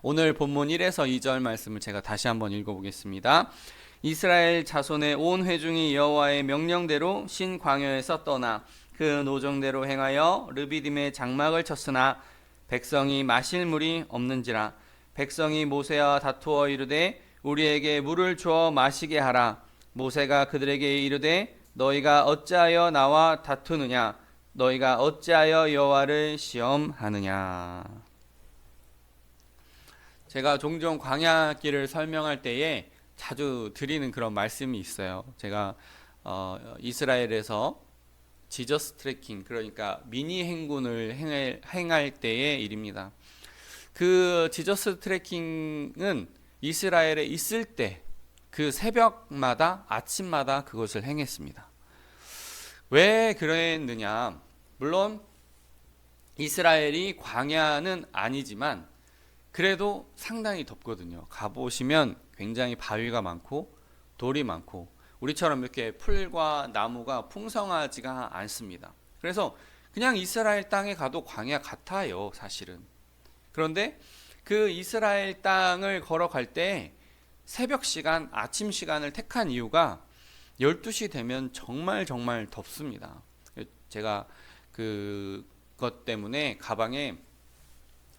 오늘 본문 1에서 2절 말씀을 제가 다시 한번 읽어보겠습니다. 이스라엘 자손의 온 회중이 여호와의 명령대로 신 광야에서 떠나 그 노정대로 행하여 르비딤의 장막을 쳤으나 백성이 마실 물이 없는지라. 백성이 모세와 다투어 이르되 우리에게 물을 주어 마시게 하라. 모세가 그들에게 이르되 너희가 어찌하여 나와 다투느냐? 너희가 어찌하여 여호와를 시험하느냐? 제가 종종 광야길을 설명할 때에 자주 드리는 그런 말씀이 있어요. 제가 이스라엘에서 지저스 트레킹, 그러니까 미니 행군을 행할 때의 일입니다. 그 지저스 트레킹은 이스라엘에 있을 때 그 새벽마다 아침마다 그것을 행했습니다. 왜 그랬느냐? 물론 이스라엘이 광야는 아니지만 그래도 상당히 덥거든요. 가보시면 굉장히 바위가 많고 돌이 많고 우리처럼 이렇게 풀과 나무가 풍성하지가 않습니다. 그래서 그냥 이스라엘 땅에 가도 광야 같아요, 사실은. 그런데 그 이스라엘 땅을 걸어갈 때 새벽 시간, 아침 시간을 택한 이유가 12시 되면 정말 덥습니다. 제가 그것 때문에 가방에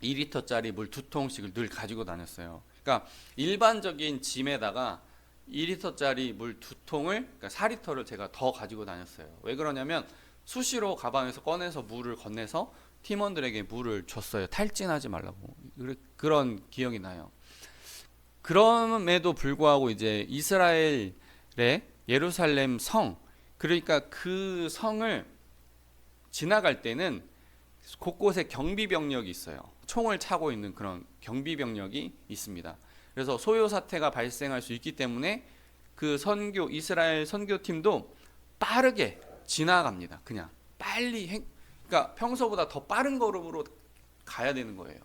2리터짜리 물 2통씩을 늘 가지고 다녔어요. 그러니까 일반적인 짐에다가 2리터짜리 물 2통을, 그러니까 4리터를 제가 더 가지고 다녔어요. 왜 그러냐면 수시로 가방에서 꺼내서 물을 건네서 팀원들에게 물을 줬어요. 탈진하지 말라고. 그런 기억이 나요. 그럼에도 불구하고 이제 이스라엘의 예루살렘 성, 그러니까 그 성을 지나갈 때는 곳곳에 경비 병력이 있어요. 총을 차고 있는 그런 경비 병력이 있습니다. 그래서 소요 사태가 발생할 수 있기 때문에 그 이스라엘 선교팀도 빠르게 지나갑니다. 그냥 빨리 그러니까 평소보다 더 빠른 걸음으로 가야 되는 거예요.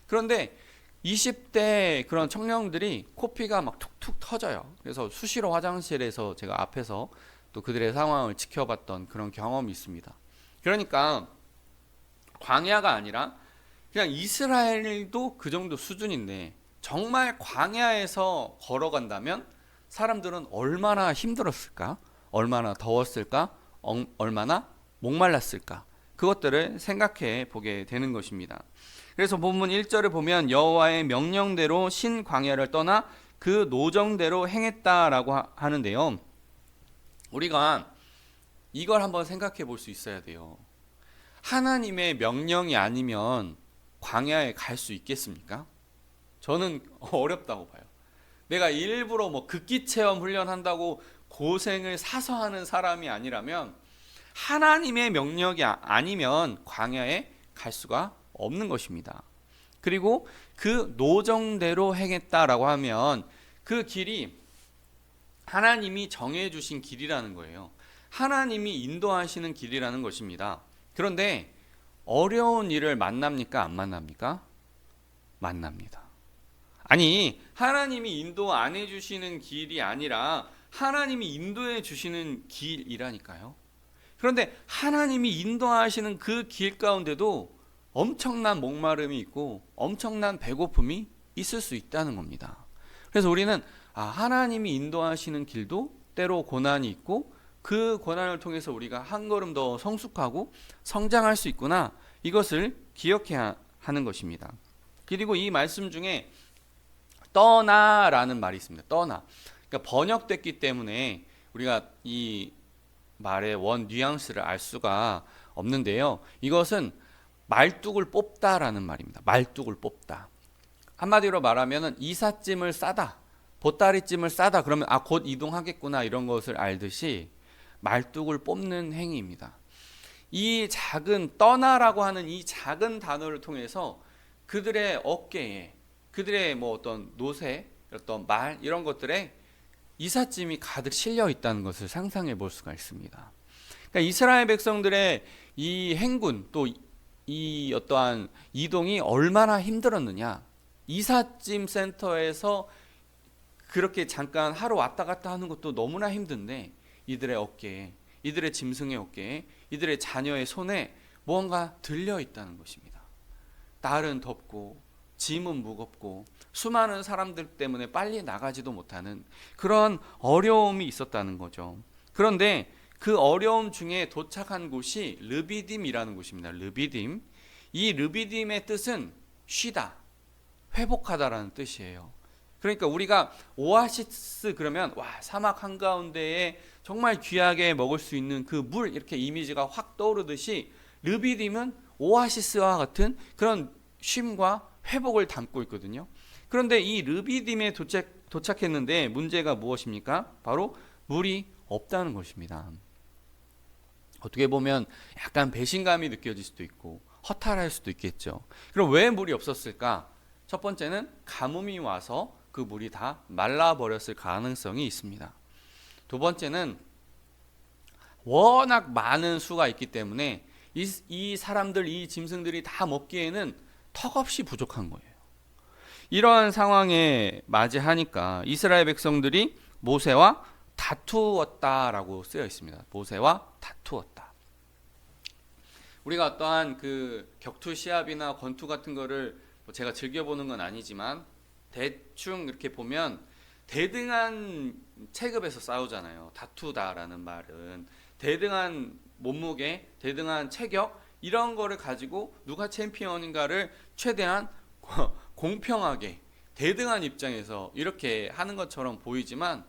그런데 20대 그런 청년들이 코피가 막 툭툭 터져요. 그래서 수시로 화장실에서 제가 앞에서 또 그들의 상황을 지켜봤던 그런 경험이 있습니다. 그러니까 광야가 아니라 그냥 이스라엘도 그 정도 수준인데 정말 광야에서 걸어간다면 사람들은 얼마나 힘들었을까? 얼마나 더웠을까? 얼마나 목말랐을까? 그것들을 생각해 보게 되는 것입니다. 그래서 본문 1절을 보면 여호와의 명령대로 신 광야를 떠나 그 노정대로 행했다라고 하는데요. 우리가 이걸 한번 생각해 볼 수 있어야 돼요. 하나님의 명령이 아니면 광야에 갈 수 있겠습니까? 저는 어렵다고 봐요. 내가 일부러 뭐 극기 체험 훈련한다고 고생을 사서 하는 사람이 아니라면 하나님의 명령이 아니면 광야에 갈 수가 없는 것입니다. 그리고 그 노정대로 행했다라고 하면 그 길이 하나님이 정해주신 길이라는 거예요. 하나님이 인도하시는 길이라는 것입니다. 그런데 어려운 일을 만납니까? 안 만납니까? 만납니다. 아니, 하나님이 인도 안 해주시는 길이 아니라 하나님이 인도해 주시는 길이라니까요. 그런데 하나님이 인도하시는 그 길 가운데도 엄청난 목마름이 있고 엄청난 배고픔이 있을 수 있다는 겁니다. 그래서 우리는 하나님이 인도하시는 길도 때로 고난이 있고 그 고난을 통해서 우리가 한 걸음 더 성숙하고 성장할 수 있구나, 이것을 기억해야 하는 것입니다. 그리고 이 말씀 중에 떠나라는 말이 있습니다. 떠나. 그러니까 번역됐기 때문에 우리가 이 말의 원 뉘앙스를 알 수가 없는데요. 이것은 말뚝을 뽑다라는 말입니다. 말뚝을 뽑다. 한마디로 말하면 이삿짐을 싸다, 보따리짐을 싸다, 그러면 곧 이동하겠구나, 이런 것을 알듯이 말뚝을 뽑는 행위입니다. 이 작은 떠나라고 하는 이 작은 단어를 통해서 그들의 어깨에 그들의 어떤 노새, 어떤 말, 이런 것들에 이삿짐이 가득 실려 있다는 것을 상상해 볼 수가 있습니다. 그러니까 이스라엘 백성들의 이 행군, 또 이 어떠한 이동이 얼마나 힘들었느냐. 이삿짐 센터에서 그렇게 잠깐 하루 왔다 갔다 하는 것도 너무나 힘든데 이들의 어깨에, 이들의 짐승의 어깨에, 이들의 자녀의 손에 무언가 들려 있다는 것입니다. 날은 덥고 짐은 무겁고 수많은 사람들 때문에 빨리 나가지도 못하는 그런 어려움이 있었다는 거죠. 그런데 그 어려움 중에 도착한 곳이 르비딤이라는 곳입니다. 르비딤. 이 르비딤의 뜻은 쉬다, 회복하다라는 뜻이에요. 그러니까 우리가 오아시스 그러면 와, 사막 한가운데에 정말 귀하게 먹을 수 있는 그 물, 이렇게 이미지가 확 떠오르듯이 르비딤은 오아시스와 같은 그런 쉼과 회복을 담고 있거든요. 그런데 이 르비딤에 도착했는데 문제가 무엇입니까? 바로 물이 없다는 것입니다. 어떻게 보면 약간 배신감이 느껴질 수도 있고 허탈할 수도 있겠죠. 그럼 왜 물이 없었을까? 첫 번째는 가뭄이 와서 그 물이 다 말라버렸을 가능성이 있습니다. 두 번째는 워낙 많은 수가 있기 때문에 이 사람들, 이 짐승들이 다 먹기에는 턱없이 부족한 거예요. 이러한 상황에 맞이하니까 이스라엘 백성들이 모세와 다투었다라고 쓰여 있습니다. 모세와 다투었다. 우리가 어떠한 그 격투 시합이나 권투 같은 거를 제가 즐겨보는 건 아니지만 대충 이렇게 보면 대등한 체급에서 싸우잖아요. 다투다라는 말은 대등한 몸무게, 대등한 체격 이런 거를 가지고 누가 챔피언인가를 최대한 공평하게 대등한 입장에서 이렇게 하는 것처럼 보이지만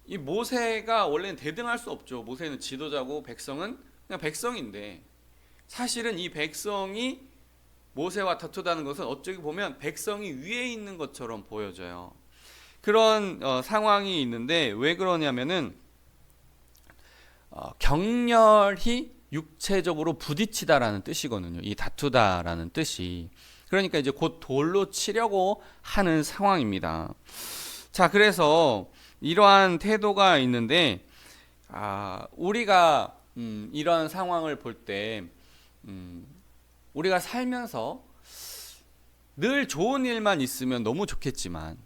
이 모세가 원래는 대등할 수 없죠. 모세는 지도자고 백성은 그냥 백성인데 사실은 이 백성이 모세와 다투다는 것은 어쩌게 보면 백성이 위에 있는 것처럼 보여져요. 그런 상황이 있는데 왜 그러냐면은 격렬히 육체적으로 부딪히다라는 뜻이거든요. 이 다투다라는 뜻이. 그러니까 이제 곧 돌로 치려고 하는 상황입니다. 자, 그래서 이러한 태도가 있는데 우리가 이러한 상황을 볼 때 우리가 살면서 늘 좋은 일만 있으면 너무 좋겠지만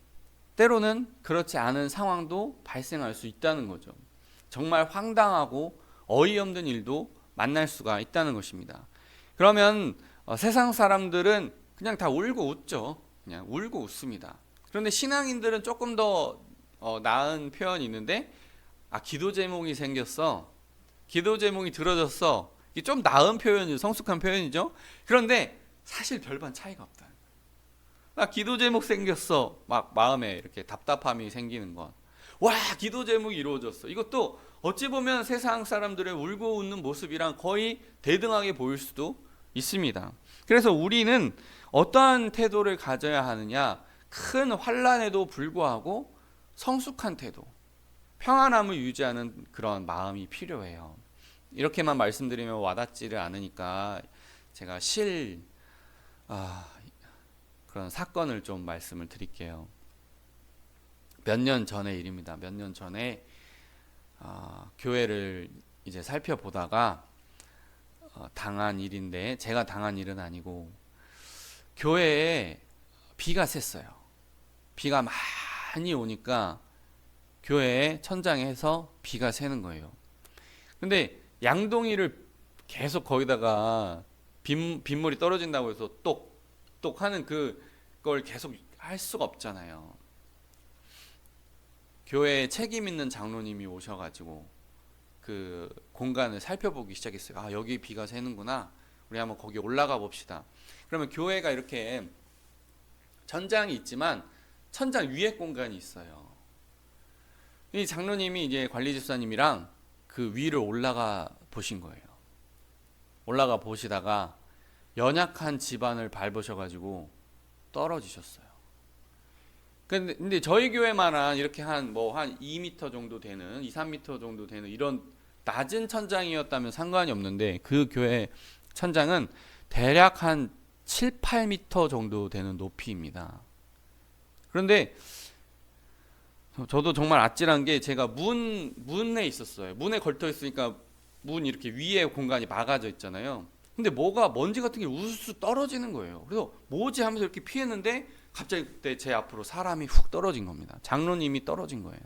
때로는 그렇지 않은 상황도 발생할 수 있다는 거죠. 정말 황당하고 어이없는 일도 만날 수가 있다는 것입니다. 그러면 세상 사람들은 그냥 다 울고 웃죠. 그냥 울고 웃습니다. 그런데 신앙인들은 조금 더 나은 표현이 있는데 기도 제목이 생겼어. 기도 제목이 들어졌어. 이게 좀 나은 표현이죠. 성숙한 표현이죠. 그런데 사실 별반 차이가 없다. 기도 제목 생겼어. 막 마음에 이렇게 답답함이 생기는 건. 와, 기도 제목이 이루어졌어. 이것도 어찌 보면 세상 사람들의 울고 웃는 모습이랑 거의 대등하게 보일 수도 있습니다. 그래서 우리는 어떠한 태도를 가져야 하느냐? 큰 환난에도 불구하고 성숙한 태도, 평안함을 유지하는 그런 마음이 필요해요. 이렇게만 말씀드리면 와닿지를 않으니까 제가 그런 사건을 좀 말씀을 드릴게요. 몇 년 전의 일입니다. 몇 년 전에 교회를 이제 살펴보다가 당한 일인데 제가 당한 일은 아니고 교회에 비가 샜어요. 비가 많이 오니까 교회 천장에서 비가 새는 거예요. 근데 양동이를 계속 거기다가 빗물이 떨어진다고 해서 똑똑 하는 그걸 계속 할 수가 없잖아요. 교회에 책임 있는 장로님이 오셔가지고 그 공간을 살펴보기 시작했어요. 여기 비가 새는구나. 우리 한번 거기 올라가 봅시다. 그러면 교회가 이렇게 천장이 있지만 천장 위에 공간이 있어요. 이 장로님이 이제 관리 집사님이랑 그 위를 올라가 보신 거예요. 올라가 보시다가 연약한 집안을 밟으셔가지고 떨어지셨어요. 근데 저희 교회만한 이렇게 한 2m 정도 되는 2, 3m 정도 되는 이런 낮은 천장이었다면 상관이 없는데 그 교회 천장은 대략 한 7, 8m 정도 되는 높이입니다. 그런데 저도 정말 아찔한 게 제가 문에 있었어요. 문에 걸터 있으니까 문 이렇게 위에 공간이 막아져 있잖아요. 근데 먼지 같은 게 우수수 떨어지는 거예요. 그래서 뭐지 하면서 이렇게 피했는데 갑자기 그때 제 앞으로 사람이 훅 떨어진 겁니다. 장로님이 떨어진 거예요.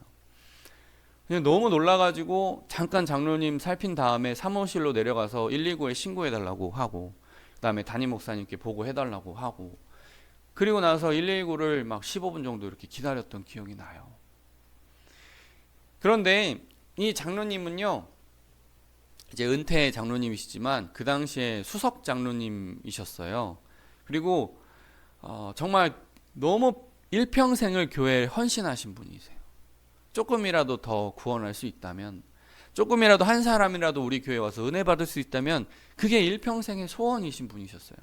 그냥 너무 놀라가지고 잠깐 장로님 살핀 다음에 사무실로 내려가서 119에 신고해달라고 하고 그 다음에 담임 목사님께 보고해달라고 하고 그리고 나서 119를 막 15분 정도 이렇게 기다렸던 기억이 나요. 그런데 이 장로님은요, 이제 은퇴 장로님이시지만 그 당시에 수석 장로님이셨어요. 그리고 정말 너무 일평생을 교회에 헌신하신 분이세요. 조금이라도 더 구원할 수 있다면, 조금이라도 한 사람이라도 우리 교회에 와서 은혜 받을 수 있다면 그게 일평생의 소원이신 분이셨어요.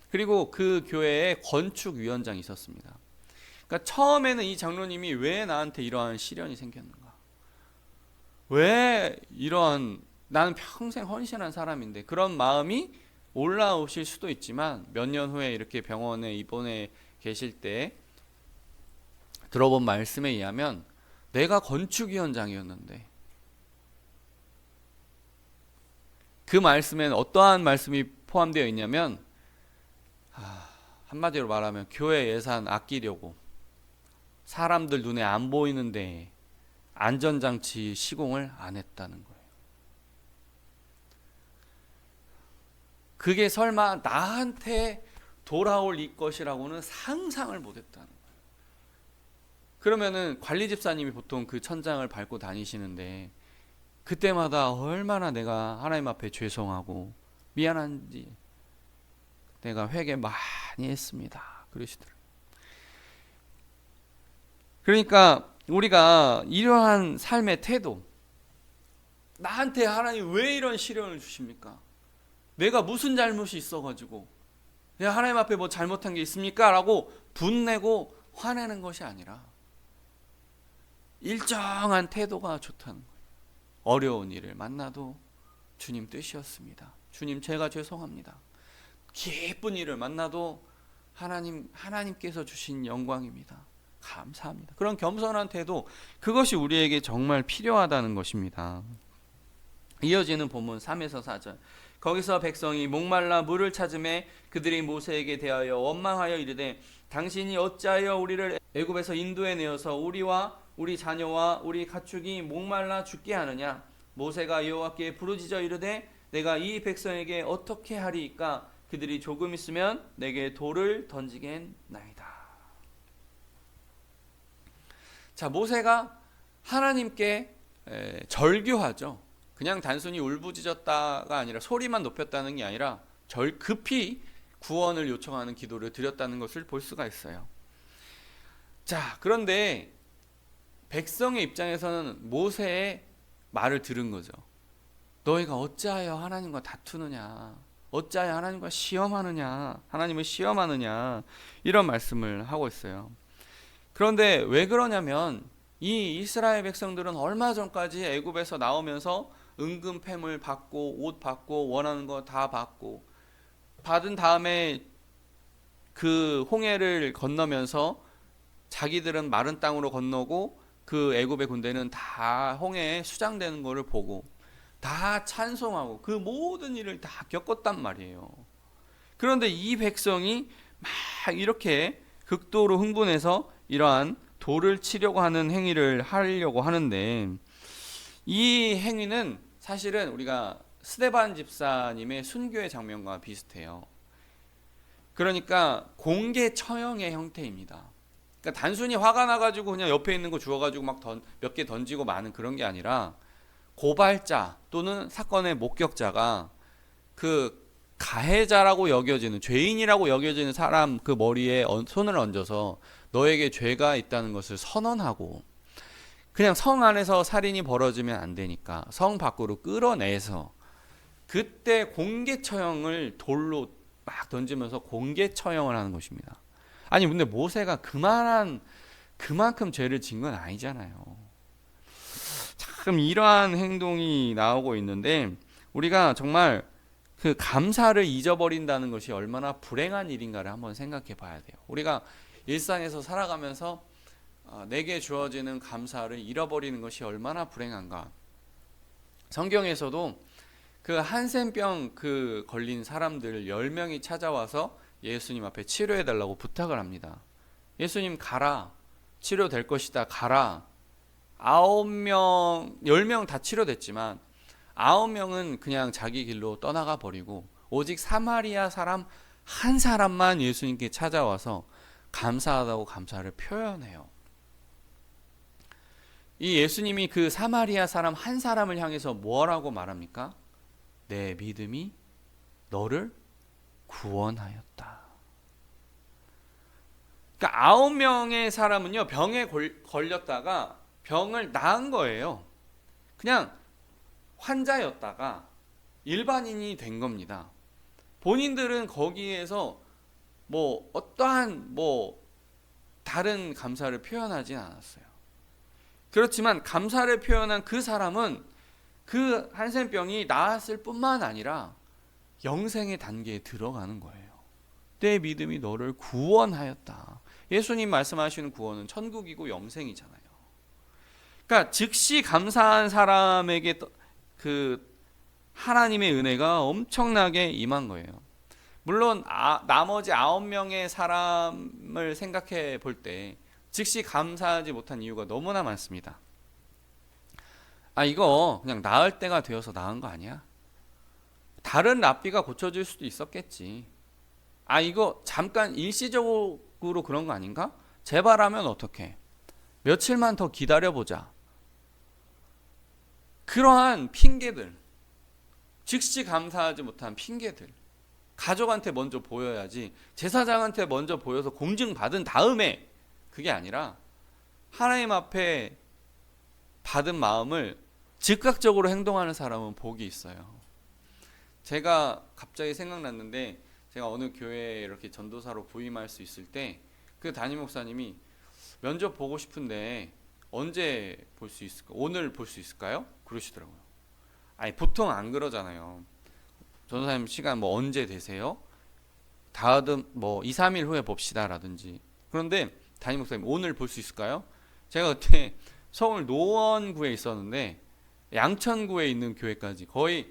그리고 그 교회에 건축위원장이 있었습니다. 그러니까 처음에는 이 장로님이 왜 나한테 이러한 시련이 생겼는가, 왜 이러한, 나는 평생 헌신한 사람인데, 그런 마음이 올라오실 수도 있지만 몇 년 후에 이렇게 병원에 입원해 계실 때 들어본 말씀에 의하면 내가 건축위원장이었는데, 그 말씀에는 어떠한 말씀이 포함되어 있냐면, 한마디로 말하면 교회 예산 아끼려고 사람들 눈에 안 보이는데 안전장치 시공을 안 했다는 거예요. 그게 설마 나한테 돌아올 이 것이라고는 상상을 못했다는 거예요. 그러면은 관리 집사님이 보통 그 천장을 밟고 다니시는데 그때마다 얼마나 내가 하나님 앞에 죄송하고 미안한지 내가 회개 많이 했습니다, 그러시더라고요. 그러니까 우리가 이러한 삶의 태도, 나한테 하나님 왜 이런 시련을 주십니까? 내가 무슨 잘못이 있어가지고 내가 하나님 앞에 뭐 잘못한 게 있습니까? 라고 분내고 화내는 것이 아니라 일정한 태도가 좋다는 거예요. 어려운 일을 만나도 주님 뜻이었습니다. 주님, 제가 죄송합니다. 기쁜 일을 만나도 하나님께서 주신 영광입니다. 감사합니다. 그런 겸손한 태도, 그것이 우리에게 정말 필요하다는 것입니다. 이어지는 본문 3에서 4절. 거기서 백성이 목말라 물을 찾음에 그들이 모세에게 대하여 원망하여 이르되, 당신이 어찌하여 우리를 애굽에서 인도해 내어서 우리와 우리 자녀와 우리 가축이 목말라 죽게 하느냐? 모세가 여호와께 부르짖어 이르되, 내가 이 백성에게 어떻게 하리이까? 그들이 조금 있으면 내게 돌을 던지겠나이다. 자, 모세가 하나님께 절규하죠. 그냥 단순히 울부짖었다가 아니라, 소리만 높였다는 게 아니라 급히 구원을 요청하는 기도를 드렸다는 것을 볼 수가 있어요. 자, 그런데 백성의 입장에서는 모세의 말을 들은 거죠. 너희가 어찌하여 하나님과 다투느냐, 어찌하여 하나님과 시험하느냐, 하나님을 시험하느냐, 이런 말씀을 하고 있어요. 그런데 왜 그러냐면, 이 이스라엘 백성들은 얼마 전까지 애굽에서 나오면서 은금 폐물 받고 옷 받고 원하는 거 다 받은 다음에 그 홍해를 건너면서 자기들은 마른 땅으로 건너고 그 애굽의 군대는 다 홍해에 수장되는 것을 보고 다 찬송하고 그 모든 일을 다 겪었단 말이에요. 그런데 이 백성이 막 이렇게 극도로 흥분해서 이러한 돌을 치려고 하는 행위를 하려고 하는데, 이 행위는 사실은 우리가 스데반 집사님의 순교의 장면과 비슷해요. 그러니까 공개 처형의 형태입니다. 그러니까 단순히 화가 나가지고 그냥 옆에 있는 거 주워가지고 막 몇 개 던지고 마는 그런 게 아니라, 고발자 또는 사건의 목격자가 그 가해자라고 여겨지는, 죄인이라고 여겨지는 사람 그 머리에 손을 얹어서 너에게 죄가 있다는 것을 선언하고, 그냥 성 안에서 살인이 벌어지면 안 되니까 성 밖으로 끌어내서 그때 공개 처형을 돌로 막 던지면서 공개 처형을 하는 것입니다. 아니 근데 모세가 그만큼 죄를 진 건 아니잖아요. 참 이러한 행동이 나오고 있는데, 우리가 정말 그 감사를 잊어버린다는 것이 얼마나 불행한 일인가를 한번 생각해 봐야 돼요. 우리가 일상에서 살아가면서 내게 주어지는 감사를 잃어버리는 것이 얼마나 불행한가. 성경에서도 그 한센병 걸린 사람들 10명이 찾아와서 예수님 앞에 치료해 달라고 부탁을 합니다. 예수님, 가라, 치료될 것이다, 가라. 10명 다 치료됐지만 9명은 그냥 자기 길로 떠나가 버리고, 오직 사마리아 사람 한 사람만 예수님께 찾아와서 감사하다고 감사를 표현해요. 이 예수님이 그 사마리아 사람 한 사람을 향해서 뭐라고 말합니까? 내 믿음이 너를 구원하였다. 그러니까 9명의 사람은요, 병에 걸렸다가 병을 나은 거예요. 그냥 환자였다가 일반인이 된 겁니다. 본인들은 거기에서 뭐 어떠한 뭐 다른 감사를 표현하진 않았어요. 그렇지만 감사를 표현한 그 사람은 그 한센병이 나았을 뿐만 아니라 영생의 단계에 들어가는 거예요. 내 믿음이 너를 구원하였다. 예수님 말씀하시는 구원은 천국이고 영생이잖아요. 그러니까 즉시 감사한 사람에게 그 하나님의 은혜가 엄청나게 임한 거예요. 물론 나머지 9명의 사람을 생각해 볼 때 즉시 감사하지 못한 이유가 너무나 많습니다. 이거 그냥 나을 때가 되어서 나은 거 아니야? 다른 랍비가 고쳐줄 수도 있었겠지. 이거 잠깐 일시적으로 그런 거 아닌가? 재발하면 어떡해? 며칠만 더 기다려보자. 그러한 핑계들, 즉시 감사하지 못한 핑계들, 가족한테 먼저 보여야지, 제사장한테 먼저 보여서 공증받은 다음에, 그게 아니라 하나님 앞에 받은 마음을 즉각적으로 행동하는 사람은 복이 있어요. 제가 갑자기 생각났는데, 제가 어느 교회에 이렇게 전도사로 부임할 수 있을 때 그 담임 목사님이 면접 보고 싶은데 언제 볼 수 있을까? 오늘 볼 수 있을까요? 그러시더라고요. 보통 안 그러잖아요. 전도사님 시간 뭐 언제 되세요? 다음 뭐 2, 3일 후에 봅시다 라든지. 그런데 담임 목사님 오늘 볼 수 있을까요? 제가 그때 서울 노원구에 있었는데 양천구에 있는 교회까지 거의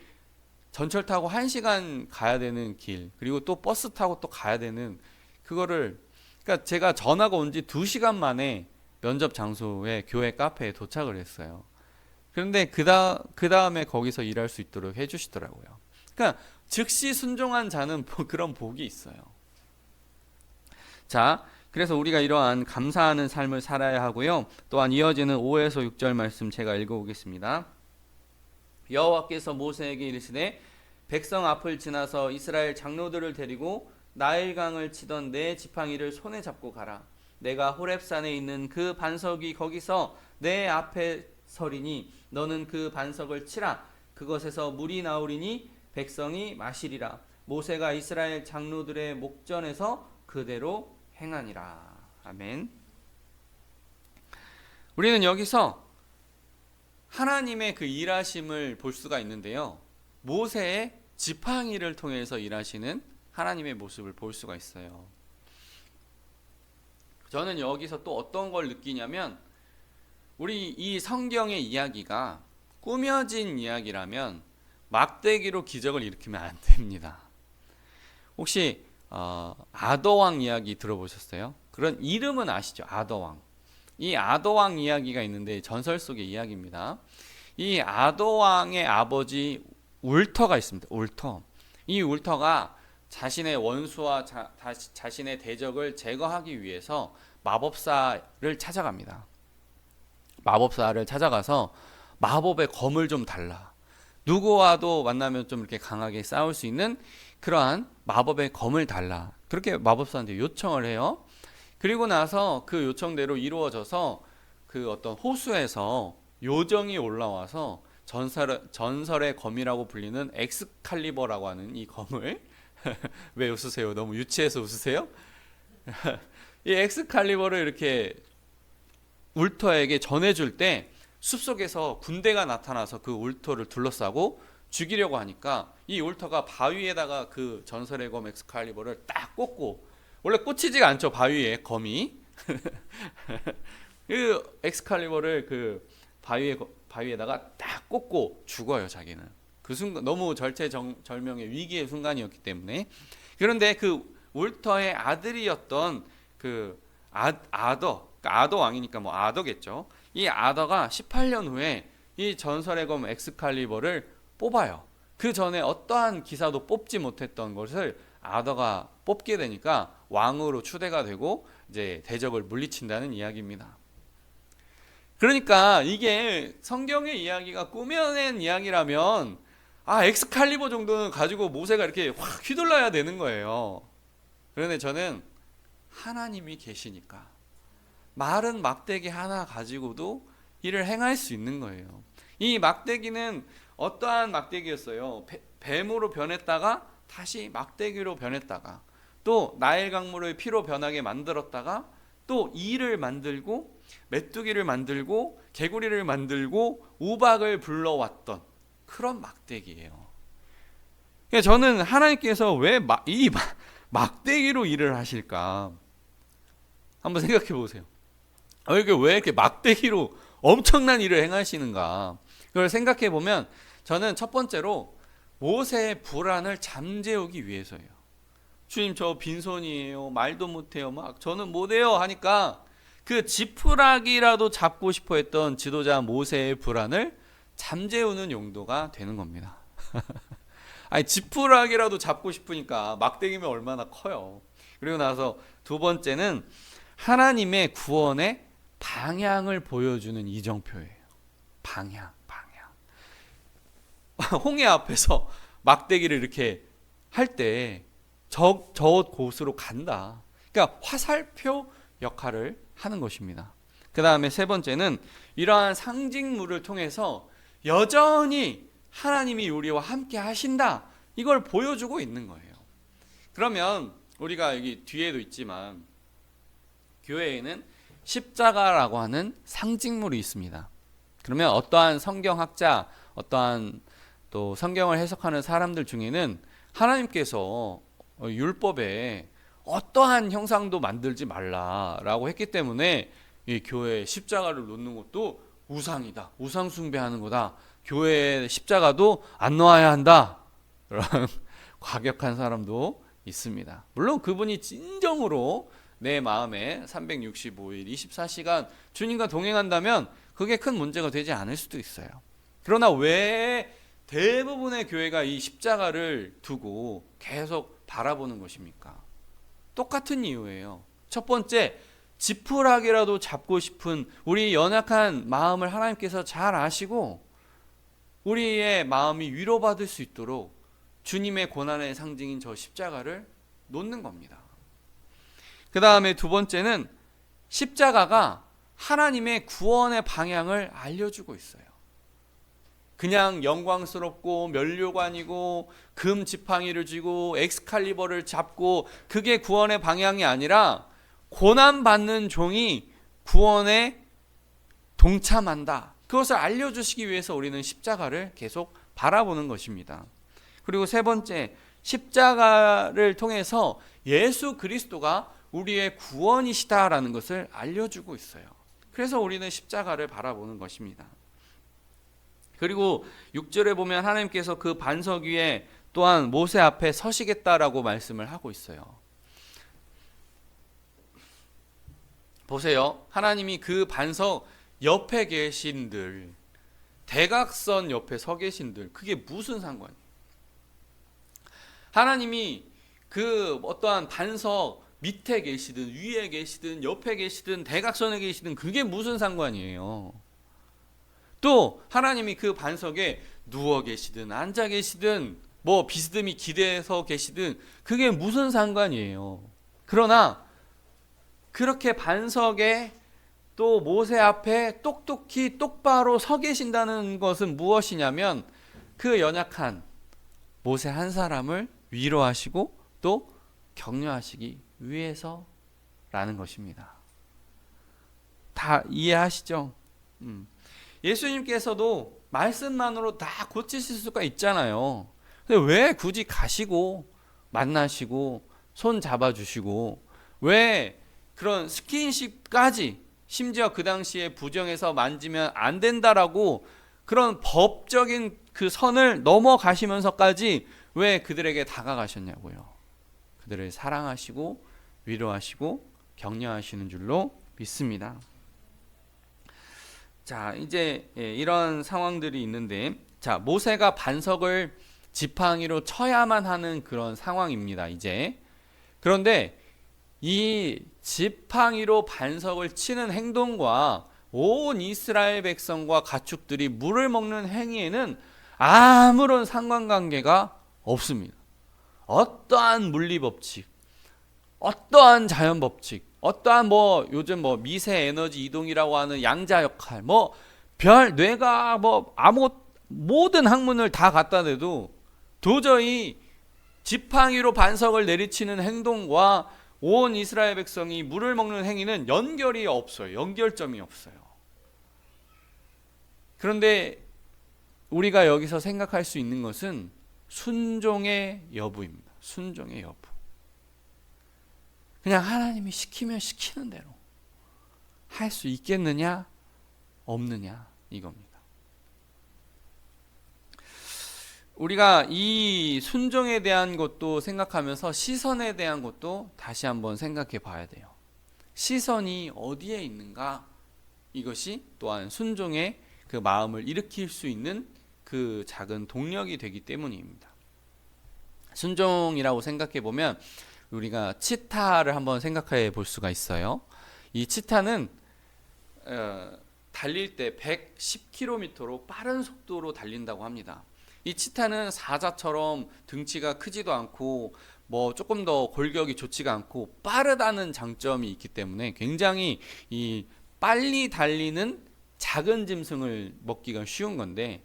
전철 타고 1시간 가야 되는 길, 그리고 또 버스 타고 또 가야 되는 그거를, 그러니까 제가 전화가 온 지 2시간 만에 면접 장소에 교회 카페에 도착을 했어요. 그런데 그 다음에 거기서 일할 수 있도록 해주시더라고요. 그러니까 즉시 순종한 자는 그런 복이 있어요. 자, 그래서 우리가 이러한 감사하는 삶을 살아야 하고요. 또한 이어지는 5에서 6절 말씀 제가 읽어보겠습니다. 여호와께서 모세에게 이르시되 백성 앞을 지나서 이스라엘 장로들을 데리고 나일강을 치던 내 지팡이를 손에 잡고 가라. 내가 호렙산에 있는 그 반석이 거기서 내 앞에 서리니 너는 그 반석을 치라. 그것에서 물이 나오리니 백성이 마시리라. 모세가 이스라엘 장로들의 목전에서 그대로 행하니라. 아멘. 우리는 여기서 하나님의 그 일하심을 볼 수가 있는데요, 모세의 지팡이를 통해서 일하시는 하나님의 모습을 볼 수가 있어요. 저는 여기서 또 어떤 걸 느끼냐면, 우리 이 성경의 이야기가 꾸며진 이야기라면 막대기로 기적을 일으키면 안 됩니다. 혹시 아더왕 이야기 들어보셨어요? 그런 이름은 아시죠? 아더왕. 이 아더왕 이야기가 있는데 전설 속의 이야기입니다. 이 아더왕의 아버지 울터가 있습니다. 울터. 이 울터가 자신의 원수와 자신의 대적을 제거하기 위해서 마법사를 찾아갑니다. 마법사를 찾아가서 마법의 검을 좀 달라. 누구와도 만나면 좀 이렇게 강하게 싸울 수 있는 그러한 마법의 검을 달라. 그렇게 마법사한테 요청을 해요. 그리고 나서 그 요청대로 이루어져서 그 어떤 호수에서 요정이 올라와서 전설의 검이라고 불리는 엑스칼리버라고 하는 이 검을 왜 웃으세요? 너무 유치해서 웃으세요? 이 엑스칼리버를 이렇게 울터에게 전해줄 때 숲속에서 군대가 나타나서 그 울터를 둘러싸고 죽이려고 하니까 이 울터가 바위에다가 그 전설의 검 엑스칼리버를 딱 꽂고, 원래 꽂히지가 않죠, 바위에 검이. 그 엑스칼리버를 그 바위에다가 딱 꽂고 죽어요, 자기는. 그 순간 너무 절체절명의 위기의 순간이었기 때문에. 그런데 그 울터의 아들이었던 그 아더 왕이니까 뭐 아더겠죠. 이 아더가 18년 후에 이 전설의 검 엑스칼리버를 뽑아요. 그 전에 어떠한 기사도 뽑지 못했던 것을 아더가 뽑게 되니까 왕으로 추대가 되고 이제 대적을 물리친다는 이야기입니다. 그러니까 이게 성경의 이야기가 꾸며낸 이야기라면 엑스칼리버 정도는 가지고 모세가 이렇게 확 휘둘러야 되는 거예요. 그런데 저는 하나님이 계시니까 마른 막대기 하나 가지고도 일을 행할 수 있는 거예요. 이 막대기는 어떠한 막대기였어요? 뱀으로 변했다가 다시 막대기로 변했다가 또 나일 강물을 피로 변하게 만들었다가 또 이를 만들고 메뚜기를 만들고 개구리를 만들고 우박을 불러왔던 그런 막대기예요. 저는 하나님께서 왜 이 막대기로 일을 하실까? 한번 생각해 보세요. 왜 이렇게 막대기로 엄청난 일을 행하시는가? 그걸 생각해 보면 저는 첫 번째로 모세의 불안을 잠재우기 위해서예요. 주님 저 빈손이에요. 말도 못해요. 막 저는 못해요 하니까 그 지푸라기라도 잡고 싶어 했던 지도자 모세의 불안을 잠재우는 용도가 되는 겁니다. 지푸라기라도 잡고 싶으니까 막대기면 얼마나 커요. 그리고 나서 두 번째는 하나님의 구원의 방향을 보여주는 이정표예요. 방향. 홍해 앞에서 막대기를 이렇게 할 때 저 곳으로 간다. 그러니까 화살표 역할을 하는 것입니다. 그 다음에 세 번째는 이러한 상징물을 통해서 여전히 하나님이 우리와 함께 하신다. 이걸 보여주고 있는 거예요. 그러면 우리가 여기 뒤에도 있지만 교회에는 십자가라고 하는 상징물이 있습니다. 그러면 어떠한 성경학자, 어떠한 또 성경을 해석하는 사람들 중에는 하나님께서 율법에 어떠한 형상도 만들지 말라라고 했기 때문에 이 교회에 십자가를 놓는 것도 우상이다. 우상 숭배하는 거다. 교회에 십자가도 안 놓아야 한다. 그런 과격한 사람도 있습니다. 물론 그분이 진정으로 내 마음에 365일 24시간 주님과 동행한다면 그게 큰 문제가 되지 않을 수도 있어요. 그러나 왜 대부분의 교회가 이 십자가를 두고 계속 바라보는 것입니까? 똑같은 이유예요. 첫 번째, 지푸라기라도 잡고 싶은 우리 연약한 마음을 하나님께서 잘 아시고 우리의 마음이 위로받을 수 있도록 주님의 고난의 상징인 저 십자가를 놓는 겁니다. 그 다음에 두 번째는 십자가가 하나님의 구원의 방향을 알려주고 있어요. 그냥 영광스럽고 면류관이고 금 지팡이를 쥐고 엑스칼리버를 잡고 그게 구원의 방향이 아니라 고난받는 종이 구원에 동참한다. 그것을 알려주시기 위해서 우리는 십자가를 계속 바라보는 것입니다. 그리고 세 번째, 십자가를 통해서 예수 그리스도가 우리의 구원이시다라는 것을 알려주고 있어요. 그래서 우리는 십자가를 바라보는 것입니다. 그리고 6절에 보면 하나님께서 그 반석 위에 또한 모세 앞에 서시겠다라고 말씀을 하고 있어요. 보세요. 하나님이 그 반석 옆에 계신들, 대각선 옆에 서 계신들, 그게 무슨 상관이에요? 하나님이 그 어떠한 반석 밑에 계시든 위에 계시든 옆에 계시든 대각선에 계시든 그게 무슨 상관이에요? 또 하나님이 그 반석에 누워 계시든 앉아 계시든 뭐 비스듬히 기대서 계시든 그게 무슨 상관이에요? 그러나 그렇게 반석에 또 모세 앞에 똑똑히 똑바로 서 계신다는 것은 무엇이냐면 그 연약한 모세 한 사람을 위로하시고 또 격려하시기 위해서라는 것입니다. 다 이해하시죠? 예수님께서도 말씀만으로 다 고치실 수가 있잖아요. 근데 왜 굳이 가시고 만나시고 손 잡아주시고 왜 그런 스킨십까지 심지어 그 당시에 부정해서 만지면 안 된다라고 그런 법적인 그 선을 넘어가시면서까지 왜 그들에게 다가가셨냐고요. 그들을 사랑하시고 위로하시고 격려하시는 줄로 믿습니다. 자, 이제 이런 상황들이 있는데, 자, 모세가 반석을 지팡이로 쳐야만 하는 그런 상황입니다, 이제. 그런데 이 지팡이로 반석을 치는 행동과 온 이스라엘 백성과 가축들이 물을 먹는 행위에는 아무런 상관관계가 없습니다. 어떠한 물리법칙, 어떠한 자연법칙, 어떠한 요즘 미세 에너지 이동이라고 하는 양자 역할, 뇌가 모든 학문을 다 갖다 대도 도저히 지팡이로 반석을 내리치는 행동과 온 이스라엘 백성이 물을 먹는 행위는 연결이 없어요. 연결점이 없어요. 그런데 우리가 여기서 생각할 수 있는 것은 순종의 여부입니다. 순종의 여부. 그냥 하나님이 시키면 시키는 대로 할 수 있겠느냐 없느냐 이겁니다. 우리가 이 순종에 대한 것도 생각하면서 시선에 대한 것도 다시 한번 생각해 봐야 돼요. 시선이 어디에 있는가? 이것이 또한 순종의 그 마음을 일으킬 수 있는 그 작은 동력이 되기 때문입니다. 순종이라고 생각해 보면 우리가 치타를 한번 생각해 볼 수가 있어요. 이 치타는 달릴 때 110km로 빠른 속도로 달린다고 합니다. 이 치타는 사자처럼 등치가 크지도 않고 조금 더 골격이 좋지가 않고 빠르다는 장점이 있기 때문에 굉장히 이 빨리 달리는 작은 짐승을 먹기가 쉬운 건데,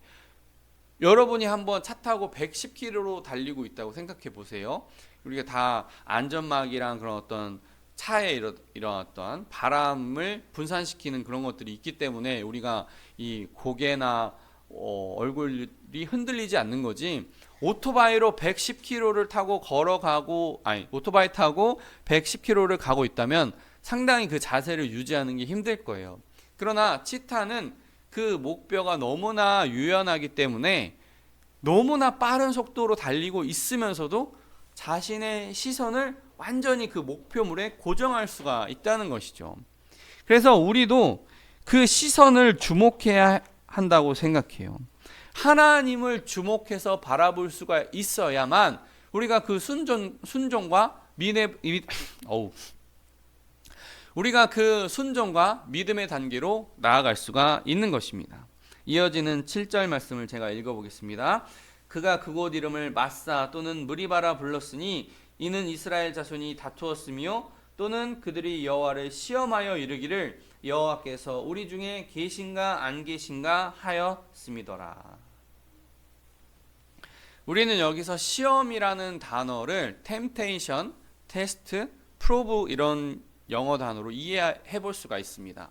여러분이 한번 차 타고 110km로 달리고 있다고 생각해 보세요. 우리가 다 안전막이랑 그런 어떤 차에 일어났던 바람을 분산시키는 그런 것들이 있기 때문에 우리가 이 고개나 얼굴이 흔들리지 않는 거지. 오토바이로 110km를 타고 오토바이 타고 110km를 가고 있다면 상당히 그 자세를 유지하는 게 힘들 거예요. 그러나 치타는 그 목표가 너무나 유연하기 때문에 너무나 빠른 속도로 달리고 있으면서도 자신의 시선을 완전히 그 목표물에 고정할 수가 있다는 것이죠. 그래서 우리도 그 시선을 주목해야 한다고 생각해요. 하나님을 주목해서 바라볼 수가 있어야만 우리가 그 순종과 우리가 그 순종과 믿음의 단계로 나아갈 수가 있는 것입니다. 이어지는 7절 말씀을 제가 읽어보겠습니다. 그가 그곳 이름을 마사 또는 무리바라 불렀으니 이는 이스라엘 자손이 다투었으며 또는 그들이 여호와를 시험하여 이르기를 여호와께서 우리 중에 계신가 안 계신가 하였음이더라. 우리는 여기서 시험이라는 단어를 temptation, test, prove 이런 영어 단어로 이해해 볼 수가 있습니다.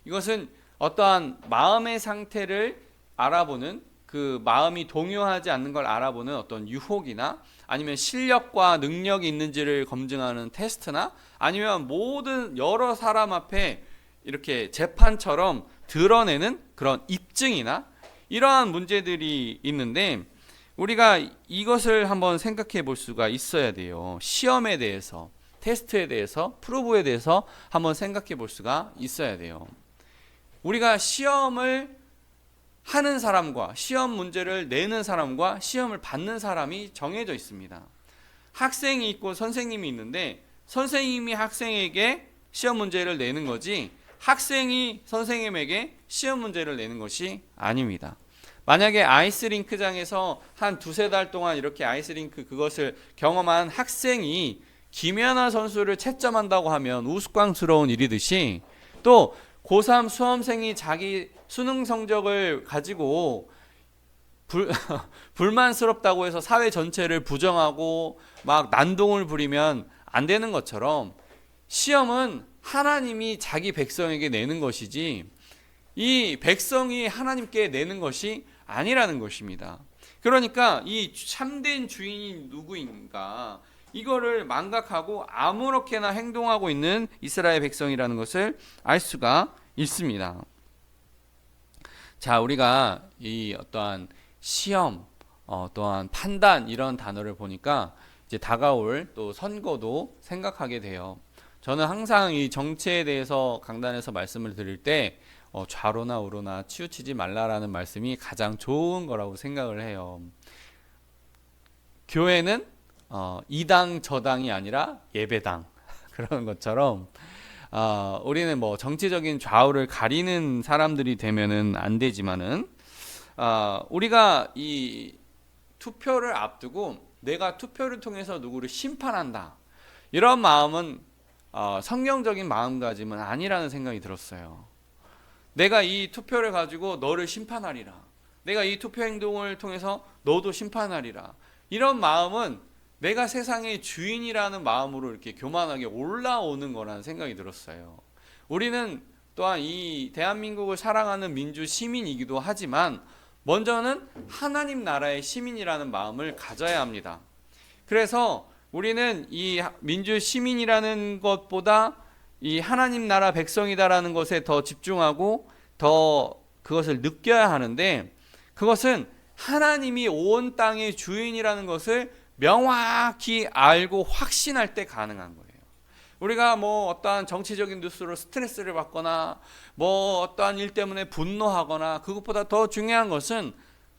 이것은 어떠한 마음의 상태를 알아보는, 그 마음이 동요하지 않는 걸 알아보는 어떤 유혹이나 아니면 실력과 능력이 있는지를 검증하는 테스트나 아니면 모든 여러 사람 앞에 이렇게 재판처럼 드러내는 그런 입증이나 이러한 문제들이 있는데, 우리가 이것을 한번 생각해 볼 수가 있어야 돼요. 시험에 대해서, 테스트에 대해서, 프로브에 대해서 한번 생각해 볼 수가 있어야 돼요. 우리가 시험을 하는 사람과 시험 문제를 내는 사람과 시험을 받는 사람이 정해져 있습니다. 학생이 있고 선생님이 있는데 선생님이 학생에게 시험 문제를 내는 거지 학생이 선생님에게 시험 문제를 내는 것이 아닙니다. 만약에 아이스링크장에서 한 두세 달 동안 이렇게 아이스링크 그것을 경험한 학생이 김연아 선수를 채점한다고 하면 우스꽝스러운 일이듯이, 또 고3 수험생이 자기 수능 성적을 가지고 불만스럽다고 해서 사회 전체를 부정하고 막 난동을 부리면 안 되는 것처럼 시험은 하나님이 자기 백성에게 내는 것이지 이 백성이 하나님께 내는 것이 아니라는 것입니다. 그러니까 이 참된 주인이 누구인가 이거를 망각하고 아무렇게나 행동하고 있는 이스라엘 백성이라는 것을 알 수가 있습니다. 자, 우리가 이 어떠한 시험, 또한 판단 이런 단어를 보니까 이제 다가올 또 선거도 생각하게 돼요. 저는 항상 이 정치에 대해서 강단에서 말씀을 드릴 때 좌로나 우로나 치우치지 말라라는 말씀이 가장 좋은 거라고 생각을 해요. 교회는 이당 저당이 아니라 예배당 그런 것처럼 우리는 뭐 정치적인 좌우를 가리는 사람들이 되면은 안 되지만은 우리가 이 투표를 앞두고 내가 투표를 통해서 누구를 심판한다 이런 마음은 성경적인 마음가짐은 아니라는 생각이 들었어요. 내가 이 투표를 가지고 너를 심판하리라, 내가 이 투표 행동을 통해서 너도 심판하리라, 이런 마음은 내가 세상의 주인이라는 마음으로 이렇게 교만하게 올라오는 거라는 생각이 들었어요. 우리는 또한 이 대한민국을 사랑하는 민주 시민이기도 하지만 먼저는 하나님 나라의 시민이라는 마음을 가져야 합니다. 그래서 우리는 이 민주 시민이라는 것보다 이 하나님 나라 백성이다라는 것에 더 집중하고 더 그것을 느껴야 하는데, 그것은 하나님이 온 땅의 주인이라는 것을 명확히 알고 확신할 때 가능한 거예요. 우리가 뭐 어떠한 정치적인 뉴스로 스트레스를 받거나 뭐 어떠한 일 때문에 분노하거나, 그것보다 더 중요한 것은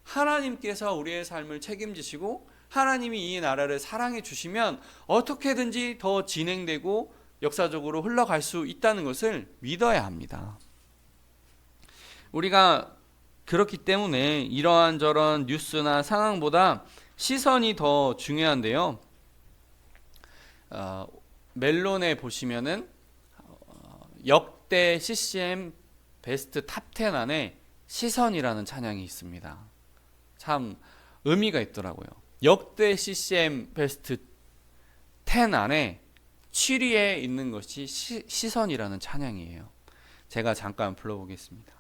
하나님께서 우리의 삶을 책임지시고 하나님이 이 나라를 사랑해 주시면 어떻게든지 더 진행되고 역사적으로 흘러갈 수 있다는 것을 믿어야 합니다. 우리가 그렇기 때문에 이러한 저런 뉴스나 상황보다 시선이 더 중요한데요. 멜론에 보시면은 역대 CCM 베스트 탑 10 안에 시선이라는 찬양이 있습니다. 참 의미가 있더라고요. 역대 CCM 베스트 10 안에 7위에 있는 것이 시선이라는 찬양이에요. 제가 잠깐 불러보겠습니다.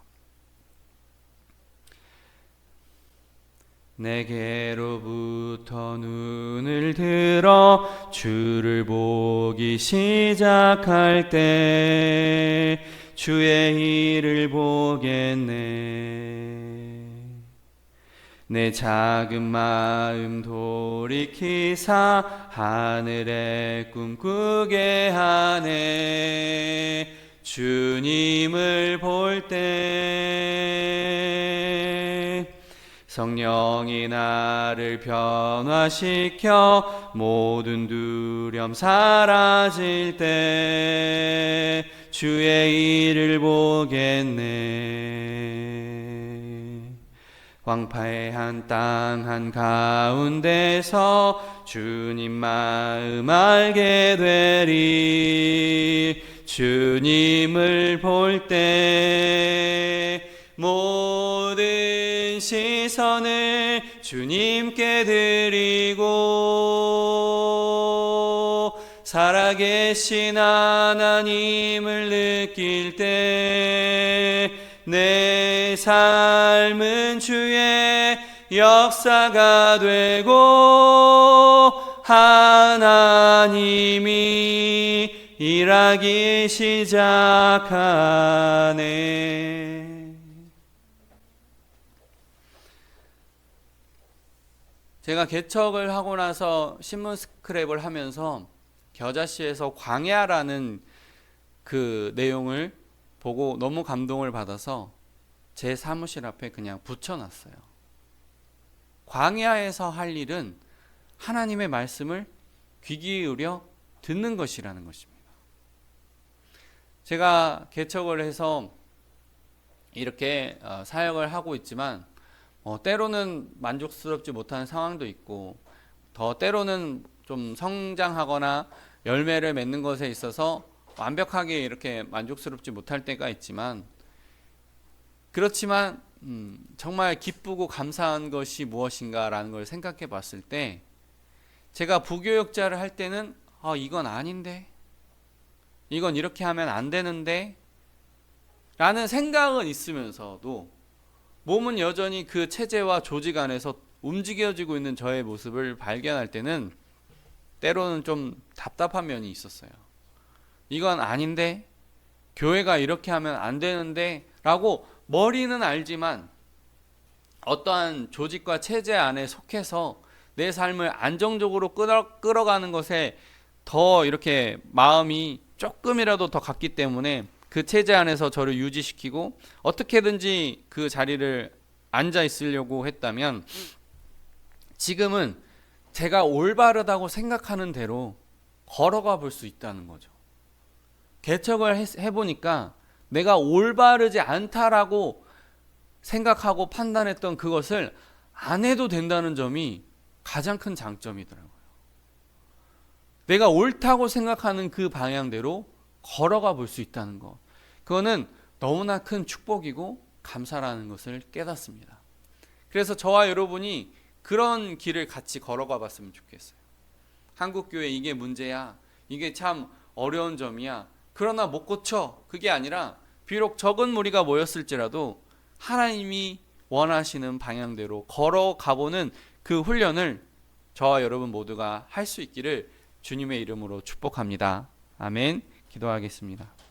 내게로부터 눈을 들어 주를 보기 시작할 때 주의 일을 보겠네. 내 작은 마음 돌이키사 하늘에 꿈꾸게 하네. 주님을 볼 때 성령이 나를 변화시켜 모든 두려움 사라질 때 주의 일을 보겠네. 황폐한 땅 한가운데서 주님 마음 알게 되리. 주님을 볼 때 모든 시선을 주님께 드리고 살아계신 하나님을 느낄 때 내 삶은 주의 역사가 되고 하나님이 일하기 시작하네. 제가 개척을 하고 나서 신문 스크랩을 하면서 겨자씨에서 광야라는 그 내용을 보고 너무 감동을 받아서 제 사무실 앞에 그냥 붙여놨어요. 광야에서 할 일은 하나님의 말씀을 귀 기울여 듣는 것이라는 것입니다. 제가 개척을 해서 이렇게 사역을 하고 있지만 때로는 만족스럽지 못한 상황도 있고, 더 때로는 좀 성장하거나 열매를 맺는 것에 있어서 완벽하게 이렇게 만족스럽지 못할 때가 있지만, 그렇지만 정말 기쁘고 감사한 것이 무엇인가라는 걸 생각해 봤을 때, 제가 부교역자를 할 때는 이건 아닌데, 이건 이렇게 하면 안 되는데 라는 생각은 있으면서도 몸은 여전히 그 체제와 조직 안에서 움직여지고 있는 저의 모습을 발견할 때는 때로는 좀 답답한 면이 있었어요. 이건 아닌데, 교회가 이렇게 하면 안 되는데 라고 머리는 알지만 어떠한 조직과 체제 안에 속해서 내 삶을 안정적으로 끌어가는 것에 더 이렇게 마음이 조금이라도 더 갔기 때문에 그 체제 안에서 저를 유지시키고 어떻게든지 그 자리를 앉아 있으려고 했다면, 지금은 제가 올바르다고 생각하는 대로 걸어가 볼 수 있다는 거죠. 개척을 해보니까 내가 올바르지 않다라고 생각하고 판단했던 그것을 안 해도 된다는 점이 가장 큰 장점이더라고요. 내가 옳다고 생각하는 그 방향대로 걸어가 볼 수 있다는 것. 그거는 너무나 큰 축복이고 감사라는 것을 깨닫습니다. 그래서 저와 여러분이 그런 길을 같이 걸어가 봤으면 좋겠어요. 한국교회 이게 문제야. 이게 참 어려운 점이야. 그러나 못 고쳐. 그게 아니라 비록 적은 무리가 모였을지라도 하나님이 원하시는 방향대로 걸어가보는 그 훈련을 저와 여러분 모두가 할 수 있기를 주님의 이름으로 축복합니다. 아멘. 기도하겠습니다.